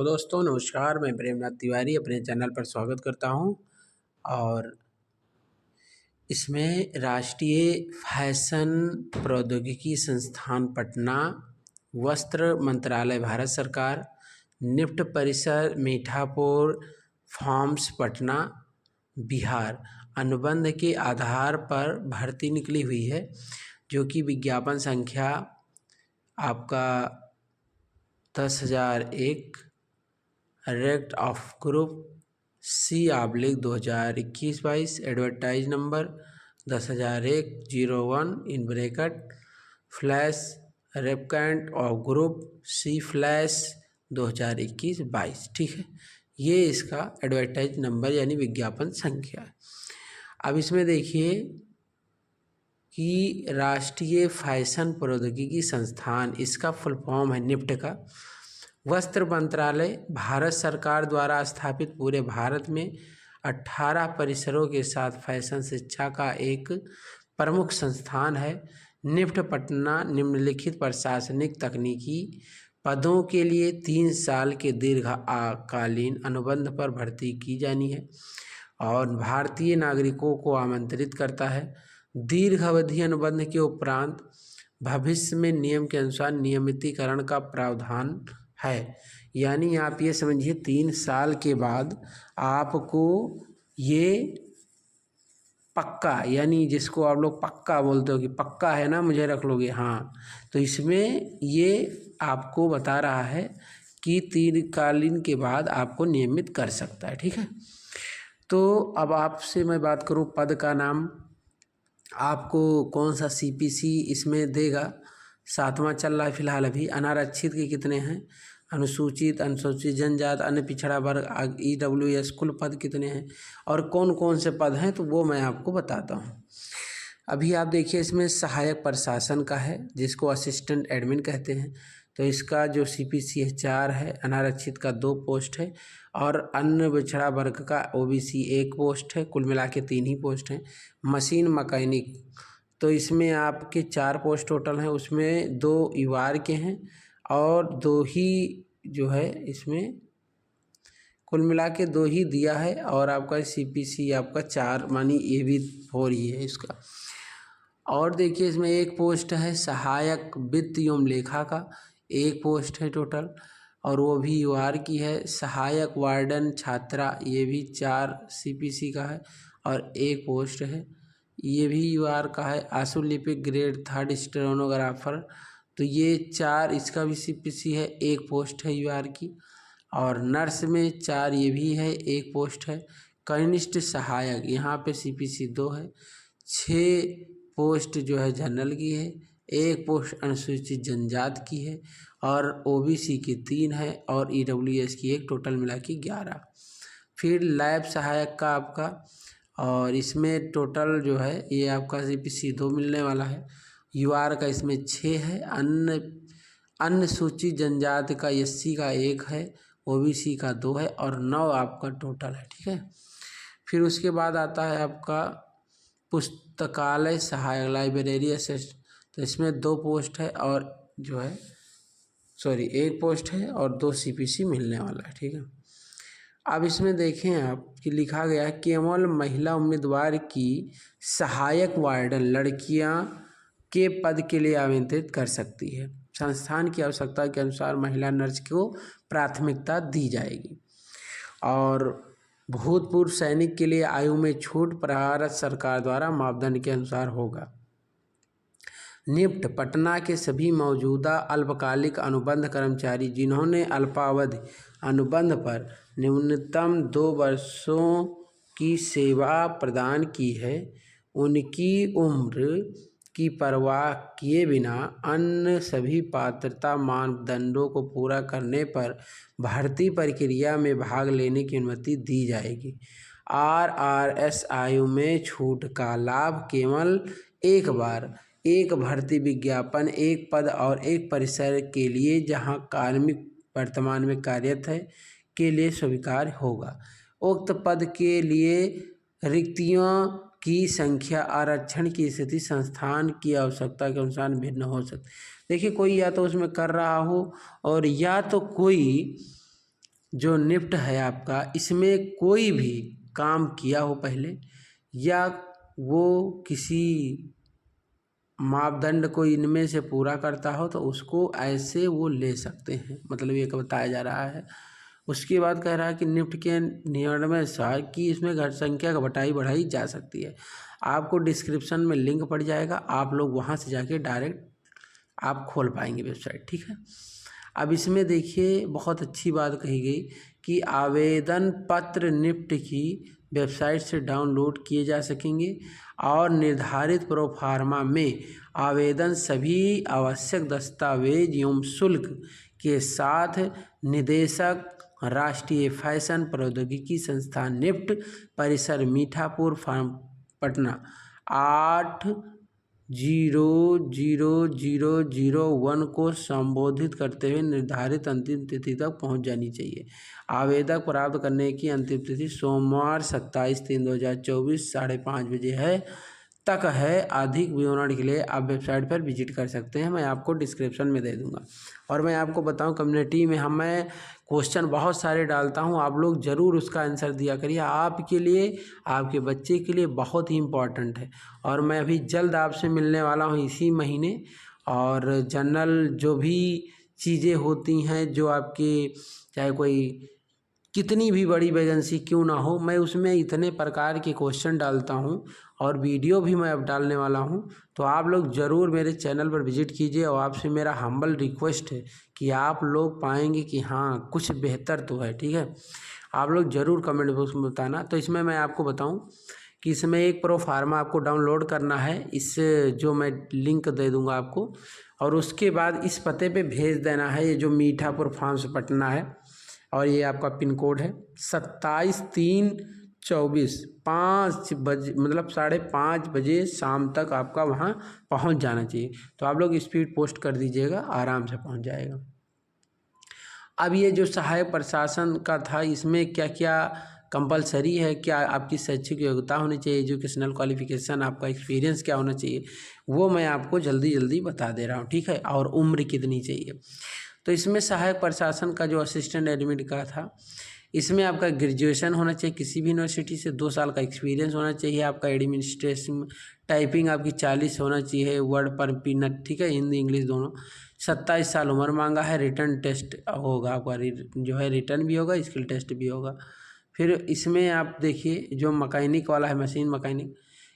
तो दोस्तों नमस्कार, मैं प्रेमनाथ तिवारी अपने चैनल पर स्वागत करता हूं। और इसमें राष्ट्रीय फैशन प्रौद्योगिकी संस्थान पटना, वस्त्र मंत्रालय भारत सरकार, निफ्ट परिसर मीठापुर फार्म्स पटना बिहार अनुबंध के आधार पर भर्ती निकली हुई है, जो कि विज्ञापन संख्या आपका 10,001 रेक्ट of group C/2021-22 advertise number 10,001-01 in bracket flash रेपकेंट ऑफ ग्रुप C/2021-22। ठीक है, ये इसका एडवर्टाइज नंबर यानी विज्ञापन संख्या है। अब इसमें देखिए कि राष्ट्रीय फैशन प्रौद्योगिकी संस्थान, इसका फुल फॉर्म है निफ्ट का। वस्त्र मंत्रालय भारत सरकार द्वारा स्थापित पूरे भारत में 18 परिसरों के साथ फैशन शिक्षा का एक प्रमुख संस्थान है। निफ्ट पटना निम्नलिखित प्रशासनिक तकनीकी पदों के लिए 3 साल के दीर्घकालीन अनुबंध पर भर्ती की जानी है और भारतीय नागरिकों को आमंत्रित करता है। दीर्घ अवधि अनुबंध के उपरांत भविष्य में नियम के अनुसार नियमितीकरण का प्रावधान है। यानी आप ये समझिए 3 साल के बाद आपको ये पक्का, यानी जिसको आप लोग पक्का बोलते हो कि पक्का है ना, मुझे रख लोगे, हाँ, तो इसमें ये आपको बता रहा है कि दीर्घकालीन के बाद आपको नियमित कर सकता है। ठीक है, तो अब आपसे मैं बात करूँ पद का नाम, आपको कौन सा CPC इसमें देगा। 7वां चल रहा है फिलहाल अभी। अनारक्षित के कितने हैं, अनुसूचित, अनुसूचित जनजाति, अन्य पिछड़ा वर्ग, EWS कुल पद कितने हैं और कौन कौन से पद हैं, तो वो मैं आपको बताता हूँ। अभी आप देखिए इसमें सहायक प्रशासन का है, जिसको असिस्टेंट एडमिन कहते हैं। तो इसका जो CPC है 4 है, अनारक्षित का 2 पोस्ट है और अन्य पिछड़ा वर्ग का OBC 1 पोस्ट है। कुल मिला के 3 ही पोस्ट हैं। मशीन मैकेनिक, तो इसमें आपके 4 पोस्ट टोटल हैं, उसमें 2 युवार के हैं और 2 ही जो है इसमें कुल मिला के 2 ही दिया है। और आपका CPC आपका 4 मानी ये भी 4 ही है इसका। और देखिए इसमें 1 पोस्ट है सहायक वित्त एवं लेखा का, 1 पोस्ट है टोटल और वो भी UR की है। सहायक वार्डन छात्रा, ये भी 4 CPC का है और 1 पोस्ट है, ये भी UR का है। आशुलिपिक ग्रेड 3 स्टेनोग्राफर, तो ये 4 इसका भी CPC है, 1 पोस्ट है UR की। और नर्स में 4 ये भी है, 1 पोस्ट है। कनिष्ठ सहायक, यहाँ पे CPC 2 है। 6 पोस्ट जो है जनरल की है, 1 पोस्ट अनुसूचित जनजाति की है और OBC की 3 है और EWS की 1, टोटल मिला के 11। फिर लैब सहायक का आपका, और इसमें टोटल जो है ये आपका CPC 2 मिलने वाला है। UR का इसमें 6 है। अन्य सूचित जनजाति का SC का 1 है, OBC का 2 है और 9 आपका टोटल है। ठीक है, फिर उसके बाद आता है आपका पुस्तकालय सहायक, लाइब्रेरी असिस्टेंट, तो इसमें 2 पोस्ट है और जो है 1 पोस्ट है और 2 CPC मिलने वाला है। ठीक है, अब इसमें देखें आप कि लिखा गया है केवल महिला उम्मीदवार की सहायक वार्डन लड़कियां के पद के लिए आवेदन कर सकती है। संस्थान की आवश्यकता के अनुसार महिला नर्स को प्राथमिकता दी जाएगी। और भूतपूर्व सैनिक के लिए आयु में छूट भारत सरकार द्वारा मापदंड के अनुसार होगा। निफ्ट पटना के सभी मौजूदा अल्पकालिक अनुबंध कर्मचारी जिन्होंने अल्पावधि अनुबंध पर न्यूनतम 2 वर्षों की सेवा प्रदान की है, उनकी उम्र की परवाह किए बिना अन्य सभी पात्रता मानदंडों को पूरा करने पर भर्ती प्रक्रिया में भाग लेने की अनुमति दी जाएगी। RRS आयु में छूट का लाभ केवल एक बार, एक भर्ती विज्ञापन, एक पद और एक परिसर के लिए जहां कार्मिक वर्तमान में कार्यरत है के लिए स्वीकार्य होगा। उक्त पद के लिए रिक्तियों की संख्या आरक्षण की स्थिति संस्थान की आवश्यकता के अनुसार भिन्न हो सकती है। देखिए कोई या तो उसमें कर रहा हो और या तो कोई जो निफ्ट है आपका, इसमें कोई भी काम किया हो पहले या वो किसी मापदंड को इनमें से पूरा करता हो तो उसको ऐसे वो ले सकते हैं, मतलब ये बताया जा रहा है। उसके बाद कह रहा है कि निफ्ट के नियम में कि इसमें घट संख्या का घटाई बढ़ाई जा सकती है। आपको डिस्क्रिप्शन में लिंक पड़ जाएगा, आप लोग वहाँ से जाके डायरेक्ट आप खोल पाएंगे वेबसाइट, ठीक है। अब इसमें देखिए बहुत अच्छी बात कही गई कि आवेदन पत्र निफ्ट की वेबसाइट से डाउनलोड किए जा सकेंगे और निर्धारित प्रोफार्मा में आवेदन सभी आवश्यक दस्तावेज एवं शुल्क के साथ निदेशक राष्ट्रीय फैशन प्रौद्योगिकी संस्थान निफ्ट परिसर मीठापुर फार्म पटना 8/0/0/0/1 को संबोधित करते हुए निर्धारित अंतिम तिथि तक पहुंच जानी चाहिए। आवेदक प्राप्त करने की अंतिम तिथि सोमवार 27/3/2024 5:30 बजे तक है। अधिक विवरण के लिए आप वेबसाइट पर विजिट कर सकते हैं, मैं आपको डिस्क्रिप्शन में दे दूंगा। और मैं आपको बताऊं, कम्युनिटी में मैं क्वेश्चन बहुत सारे डालता हूं, आप लोग ज़रूर उसका आंसर दिया करिए, आपके लिए आपके बच्चे के लिए बहुत ही इम्पॉर्टेंट है। और मैं अभी जल्द आपसे मिलने वाला हूं इसी महीने, और जनरल जो भी चीज़ें होती हैं जो आपके चाहे कोई कितनी भी बड़ी वैकेंसी क्यों ना हो, मैं उसमें इतने प्रकार के क्वेश्चन डालता हूं और वीडियो भी मैं अब डालने वाला हूं। तो आप लोग ज़रूर मेरे चैनल पर विजिट कीजिए और आपसे मेरा हम्बल रिक्वेस्ट है कि आप लोग पाएंगे कि हाँ कुछ बेहतर तो है, ठीक है। आप लोग ज़रूर कमेंट बॉक्स में बताना। तो इसमें मैं आपको बताऊं कि इसमें एक प्रो फार्मा आपको डाउनलोड करना है, इससे जो मैं लिंक दे दूंगा आपको, और उसके बाद इस पते पे भेज देना है। ये जो मीठापुर फार्म्स पटना है और ये आपका पिन कोड है 27/3/24 5 बजे, मतलब 5:30 बजे शाम तक आपका वहाँ पहुँच जाना चाहिए। तो आप लोग स्पीड पोस्ट कर दीजिएगा, आराम से पहुँच जाएगा। अब ये जो सहायक प्रशासन का था, इसमें क्या क्या कंपलसरी है, क्या आपकी शैक्षिक योग्यता होनी चाहिए, एजुकेशनल क्वालिफिकेशन, आपका एक्सपीरियंस क्या होना चाहिए, वो मैं आपको जल्दी जल्दी बता दे रहा हूँ, ठीक है। और उम्र कितनी चाहिए। तो इसमें सहायक प्रशासन का जो असिस्टेंट एडमिन का था, इसमें आपका ग्रेजुएशन होना चाहिए किसी भी यूनिवर्सिटी से, 2 साल का एक्सपीरियंस होना चाहिए, आपका एडमिनिस्ट्रेशन टाइपिंग आपकी 40 होना चाहिए वर्ड पर मिनट, ठीक है, हिंदी इंग्लिश दोनों। 27 साल उम्र मांगा है। रिटर्न टेस्ट होगा आपका, जो है रिटर्न भी होगा, स्किल टेस्ट भी होगा। फिर इसमें आप देखिए जो मैकेनिक वाला है, मशीन मैकेनिक,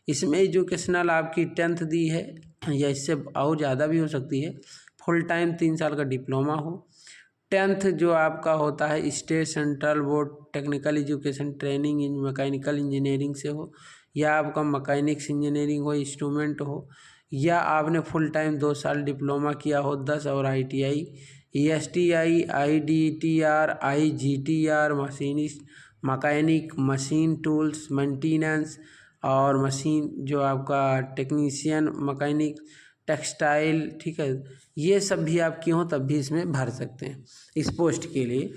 इसमें एजुकेशनल आपकी 10th दी है या इससे और ज़्यादा भी हो सकती है। फुल टाइम 3 साल का डिप्लोमा हो। 10th जो आपका होता है state central board technical education training in mechanical engineering से हो, या आपका मैकेनिक्स इंजीनियरिंग हो, इंस्ट्रूमेंट हो, या आपने फुल टाइम 2 साल डिप्लोमा किया हो 10 और ITI ESTI IDTR IGTR machinist mechanic machine tools maintenance और मशीन जो आपका टेक्नीशियन मैकेनिक टेक्सटाइल, ठीक है, ये सब भी आपकी हों तब भी इसमें भर सकते हैं इस पोस्ट के लिए।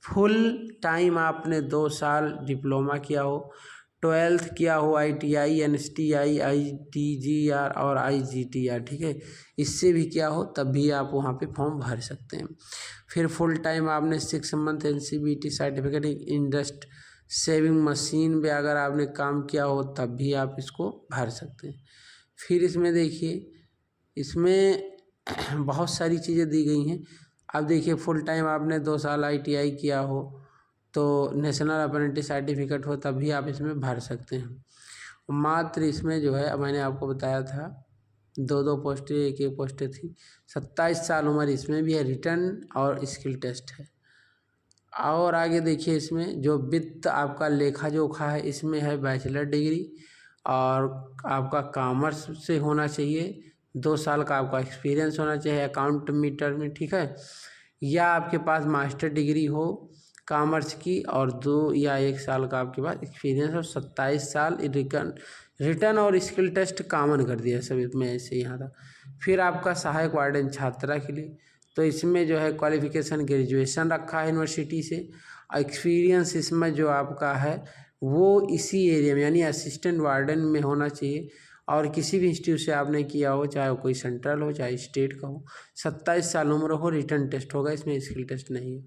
फुल टाइम आपने 2 साल डिप्लोमा किया हो, 12th किया हो ITI NSTI ITGR और IGTR, ठीक है, इससे भी क्या हो तब भी आप वहाँ पे फॉर्म भर सकते हैं। फिर फुल टाइम आपने 6 month NCBT certificate industrial sewing machine में अगर आपने काम किया हो तब भी आप इसको भर सकते हैं। फिर इसमें देखिए, इसमें बहुत सारी चीज़ें दी गई हैं। अब देखिए फुल टाइम आपने 2 साल ITI किया हो तो नेशनल अप्रेंटिस सर्टिफिकेट हो तब भी आप इसमें भर सकते हैं। मात्र इसमें जो है मैंने आपको बताया था 2 पोस्टें, एक पोस्टें थी। 27 साल उम्र इसमें भी है, रिटर्न और स्किल टेस्ट है। और आगे देखिए इसमें जो वित्त आपका लेखा जोखा है, इसमें है बैचलर डिग्री और आपका कॉमर्स से होना चाहिए, 2 साल का आपका एक्सपीरियंस होना चाहिए अकाउंट मीटर में, ठीक है, या आपके पास मास्टर डिग्री हो कॉमर्स की और 2 या 1 साल का आपके पास एक्सपीरियंस हो। 27 साल रिटर्न और स्किल टेस्ट कॉमन कर दिया सभी में, ऐसे यहाँ था। फिर आपका सहायक वार्डन छात्रा के लिए, तो इसमें जो है क्वालिफिकेशन ग्रेजुएशन रखा है यूनिवर्सिटी से। एक्सपीरियंस इसमें जो आपका है वो इसी एरिया में यानी असिस्टेंट वार्डन में होना चाहिए और किसी भी इंस्टीट्यूट से आपने किया हो, चाहे वो कोई सेंट्रल हो चाहे स्टेट का हो। 27 साल उम्र हो, रिटर्न टेस्ट होगा, इसमें स्किल टेस्ट नहीं है।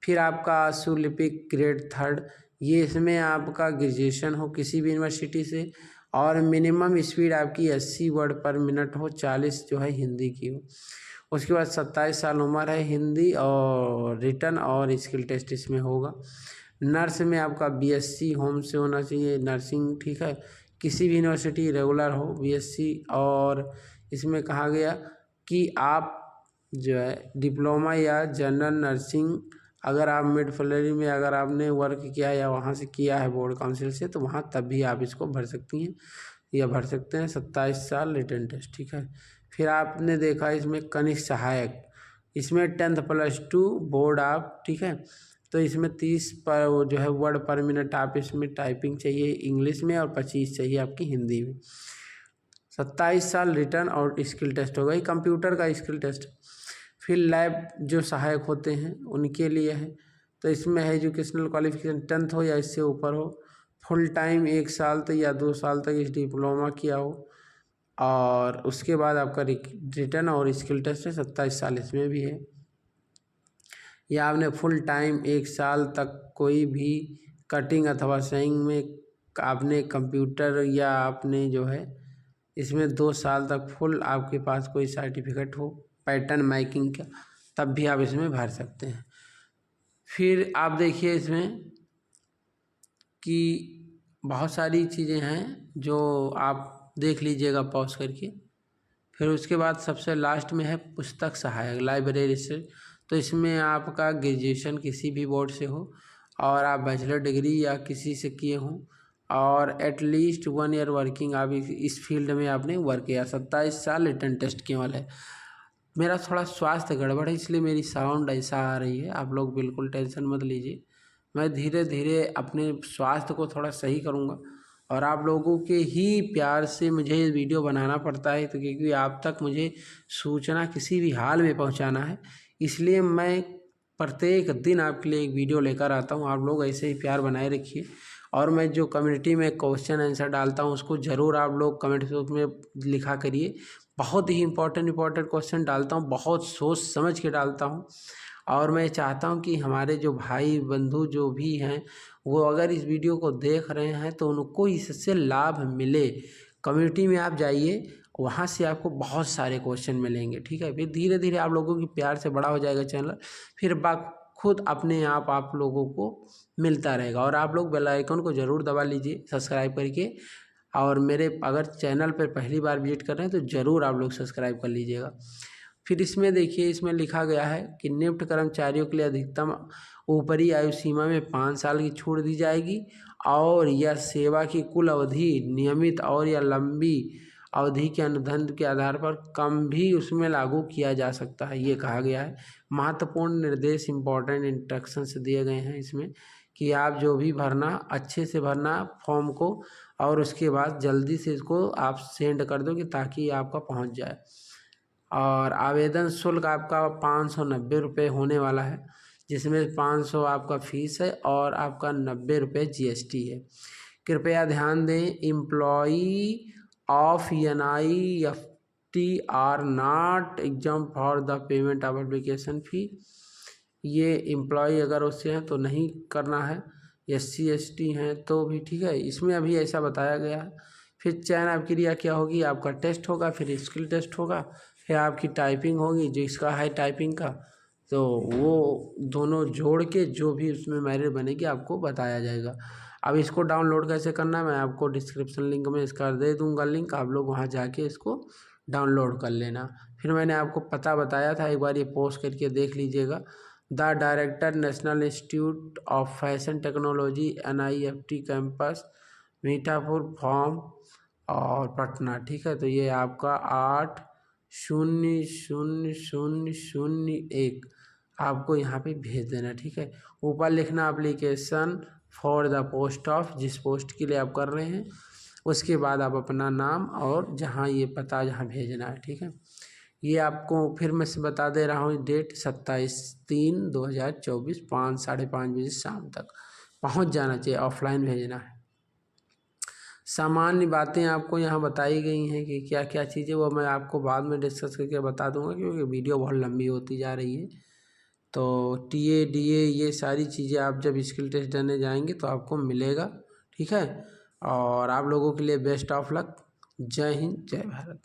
फिर आपका आशुलिपिक ग्रेड 3, ये इसमें आपका ग्रेजुएशन हो किसी भी यूनिवर्सिटी से, और मिनिमम स्पीड आपकी 80 वर्ड पर मिनट हो, 40 जो है हिंदी की हो। उसके बाद 27 साल उम्र है, हिंदी और रिटन और स्किल टेस्ट इसमें होगा। नर्स में आपका बीएससी होम से होना चाहिए, नर्सिंग, ठीक है, किसी भी यूनिवर्सिटी रेगुलर हो बीएससी। और इसमें कहा गया कि आप जो है डिप्लोमा या जनरल नर्सिंग, अगर आप मिडफिलरी में अगर आपने वर्क किया या वहाँ से किया है बोर्ड काउंसिल से, तो वहाँ तब भी आप इसको भर सकती हैं या भर सकते हैं। 27 साल, रिटन टेस्ट, ठीक है। फिर आपने देखा इसमें कनिष्ठ सहायक, इसमें 10th+2 बोर्ड आप, ठीक है। तो इसमें 30 पर वो जो है वर्ड पर मिनट आप इसमें टाइपिंग चाहिए इंग्लिश में, और 25 चाहिए आपकी हिंदी में। 27 साल, रिटर्न और स्किल टेस्ट होगा, ये कंप्यूटर का स्किल टेस्ट। फिर लैब जो सहायक होते हैं उनके लिए है, तो इसमें है एजुकेशनल क्वालिफिकेशन 10th हो या इससे ऊपर हो, फुल टाइम 1 साल तक या 2 साल तक इस डिप्लोमा किया हो, और उसके बाद आपका रिटर्न और स्किल टेस्ट है। 27 साल इसमें भी है, या आपने फुल टाइम 1 साल तक कोई भी कटिंग अथवा सेइंग में आपने कंप्यूटर, या आपने जो है इसमें 2 साल तक फुल आपके पास कोई सर्टिफिकेट हो पैटर्न मेकिंग का, तब भी आप इसमें भर सकते हैं। फिर आप देखिए इसमें कि बहुत सारी चीज़ें हैं जो आप देख लीजिएगा पॉज करके। फिर उसके बाद सबसे लास्ट में है पुस्तक सहायक, लाइब्रेरी से। तो इसमें आपका ग्रेजुएशन किसी भी बोर्ड से हो, और आप बैचलर डिग्री या किसी से किए हों, और एटलीस्ट 1 ईयर वर्किंग आप इस फील्ड में आपने वर्क किया। 27 साल, रिटन टेस्ट के वाला है। मेरा थोड़ा स्वास्थ्य गड़बड़ है, इसलिए मेरी साउंड ऐसा आ रही है, आप लोग बिल्कुल टेंशन मत लीजिए। मैं धीरे धीरे अपने स्वास्थ्य को थोड़ा सही करूँगा, और आप लोगों के ही प्यार से मुझे ये वीडियो बनाना पड़ता है, तो क्योंकि आप तक मुझे सूचना किसी भी हाल में पहुंचाना है, इसलिए मैं प्रत्येक दिन आपके लिए एक वीडियो लेकर आता हूं। आप लोग ऐसे ही प्यार बनाए रखिए, और मैं जो कम्युनिटी में क्वेश्चन आंसर डालता हूं उसको ज़रूर आप लोग कमेंट में लिखा करिए। बहुत ही इंपॉर्टेंट क्वेश्चन डालता हूँ, बहुत सोच समझ के डालता हूँ, और मैं चाहता हूँ कि हमारे जो भाई बंधु जो भी हैं, वो अगर इस वीडियो को देख रहे हैं तो उनको इससे लाभ मिले। कम्युनिटी में आप जाइए, वहाँ से आपको बहुत सारे क्वेश्चन मिलेंगे, ठीक है। फिर धीरे धीरे आप लोगों की प्यार से बड़ा हो जाएगा चैनल, फिर खुद अपने आप लोगों को मिलता रहेगा। और आप लोग बेल आइकन को ज़रूर दबा लीजिए सब्सक्राइब करके, और मेरे अगर चैनल पर पहली बार विजिट कर रहे हैं तो ज़रूर आप लोग सब्सक्राइब कर लीजिएगा। फिर इसमें देखिए, इसमें लिखा गया है कि नियुक्त कर्मचारियों के लिए अधिकतम ऊपरी आयु सीमा में 5 साल की छूट दी जाएगी, और यह सेवा की कुल अवधि नियमित और या लंबी अवधि के अनुबंध के आधार पर कम भी उसमें लागू किया जा सकता है, ये कहा गया है। महत्वपूर्ण निर्देश, इंपॉर्टेंट इंस्ट्रक्शंस दिए गए हैं इसमें, कि आप जो भी भरना अच्छे से भरना फॉर्म को, और उसके बाद जल्दी से इसको आप सेंड कर दो कि ताकि आपका पहुंच जाए। और आवेदन शुल्क आपका 590 रुपये होने वाला है, जिसमें 500 आपका फीस है और आपका 90 रुपये GST है। कृपया ध्यान दें, employee of NIFT are not exam for the payment of application fee. ये एम्प्लॉई अगर उससे हैं तो नहीं करना है, SC ST हैं तो भी ठीक है, इसमें अभी ऐसा बताया गया है। फिर चयन प्रक्रिया क्या होगी, आपका टेस्ट होगा, फिर स्किल टेस्ट होगा, फिर आपकी टाइपिंग होगी, जिसका है टाइपिंग का, तो वो दोनों जोड़ के जो भी उसमें मेरिट बनेगी आपको बताया जाएगा। अब इसको डाउनलोड कैसे करना है, मैं आपको डिस्क्रिप्शन लिंक में इसका दे दूंगा लिंक, आप लोग वहाँ जाके इसको डाउनलोड कर लेना। फिर मैंने आपको पता बताया था, एक बार ये पोस्ट करके देख लीजिएगा। The director, national institute of fashion technology, NIFT campus, Mithapur form और पटना, ठीक है। तो ये आपका 8000001 आपको यहाँ पे भेज देना, ठीक है। ऊपर लिखना application for the post of, जिस पोस्ट के लिए आप कर रहे हैं, उसके बाद आप अपना नाम और जहाँ ये पता जहाँ भेजना है, ठीक है। ये आपको फिर मैं से बता दे रहा हूँ, डेट 27/3/2024 5 साढ़े 5 बजे शाम तक पहुँच जाना चाहिए, ऑफलाइन भेजना है। सामान्य बातें आपको यहाँ बताई गई हैं कि क्या क्या चीज़ें, वो मैं आपको बाद में डिस्कस करके बता दूंगा, क्योंकि वीडियो बहुत लंबी होती जा रही है। तो TA DA ये सारी चीज़ें आप जब स्किल टेस्ट देने जाएंगे तो आपको मिलेगा, ठीक है। और आप लोगों के लिए बेस्ट ऑफ लक। जय हिंद, जय भारत।